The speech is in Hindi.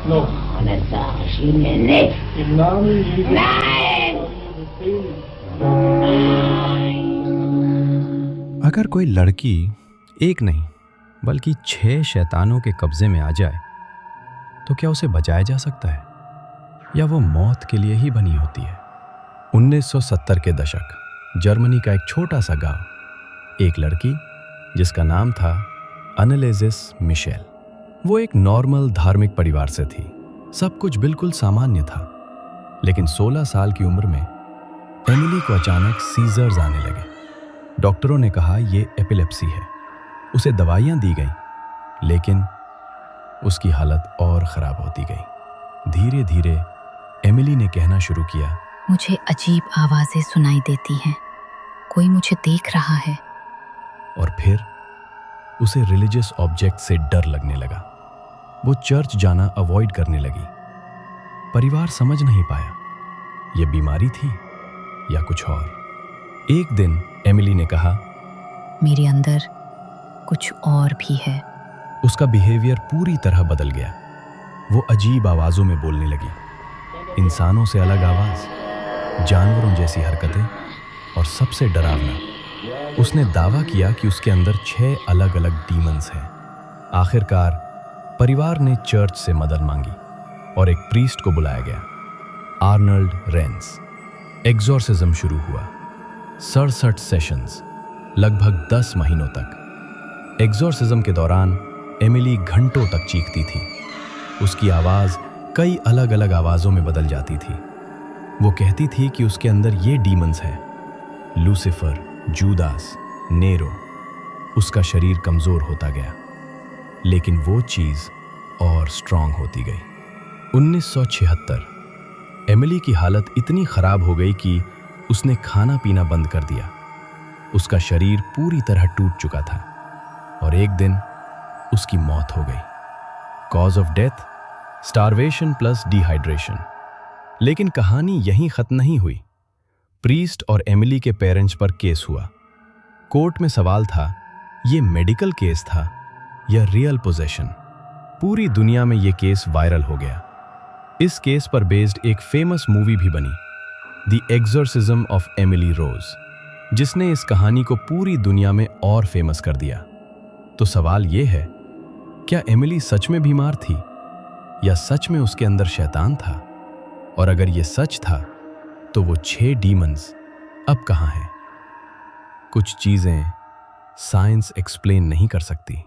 No. Nein! Im Namen Jesu. Nein! अगर कोई लड़की एक नहीं बल्कि 6 शैतानों के कब्जे में आ जाए तो क्या उसे बचाया जा सकता है या वो मौत के लिए ही बनी होती है। 1970 के दशक, जर्मनी का एक छोटा सा गांव। एक लड़की जिसका नाम था अन्नेलेजिस मिशेल। वो एक नॉर्मल धार्मिक परिवार से थी। सब कुछ बिल्कुल सामान्य था। लेकिन 16 साल की उम्र में एमिली को अचानक सीजर्स आने लगे। डॉक्टरों ने कहा ये एपिलेप्सी है। उसे दवाइयां दी गईं, लेकिन उसकी हालत और खराब होती गई। धीरे धीरे एमिली ने कहना शुरू किया, मुझे अजीब आवाजें सुनाई देती हैं, कोई मुझे देख रहा है। और फिर उसे रिलीजियस ऑब्जेक्ट से डर लगने लगा। वो चर्च जाना अवॉइड करने लगी। परिवार समझ नहीं पाया ये बीमारी थी या कुछ और। एक दिन एमिली ने कहा, मेरे अंदर कुछ और भी है। उसका बिहेवियर पूरी तरह बदल गया। वो अजीब आवाजों में बोलने लगी, इंसानों से अलग आवाज, जानवरों जैसी हरकतें, और सबसे डरावना, उसने दावा किया कि उसके अंदर 6 अलग अलग डीमंस हैं। आखिरकार परिवार ने चर्च से मदद मांगी और एक प्रीस्ट को बुलाया गया, आर्नल्ड रेंस। एग्जॉर्सिज्म शुरू हुआ। 67 सेशंस, लगभग 10 महीनों तक। एग्जॉर्सिज्म के दौरान एमिली घंटों तक चीखती थी। उसकी आवाज कई अलग अलग आवाजों में बदल जाती थी। वो कहती थी कि उसके अंदर ये डीमंस हैं, लूसिफर, जूदास, नेरो। उसका शरीर कमजोर होता गया, लेकिन वो चीज और स्ट्रांग होती गई। 1976 एमिली की हालत इतनी खराब हो गई कि उसने खाना पीना बंद कर दिया। उसका शरीर पूरी तरह टूट चुका था और एक दिन उसकी मौत हो गई। Cause of death, starvation plus dehydration. लेकिन कहानी यहीं खत्म नहीं हुई। प्रीस्ट और एमिली के पेरेंट्स पर केस हुआ। कोर्ट में सवाल था, ये मेडिकल केस था या रियल पोजेशन। पूरी दुनिया में ये केस वायरल हो गया। इस केस पर बेस्ड एक फेमस मूवी भी बनी, the exorcism of Emily Rose, जिसने इस कहानी को पूरी दुनिया में और फेमस कर दिया। तो सवाल ये है, क्या एमिली सच में बीमार थी या सच में उसके अंदर शैतान था? और अगर ये सच था तो वो 6 डीमंस अब कहाँ हैं? कुछ चीजें साइंस एक्सप्लेन नहीं कर सकती।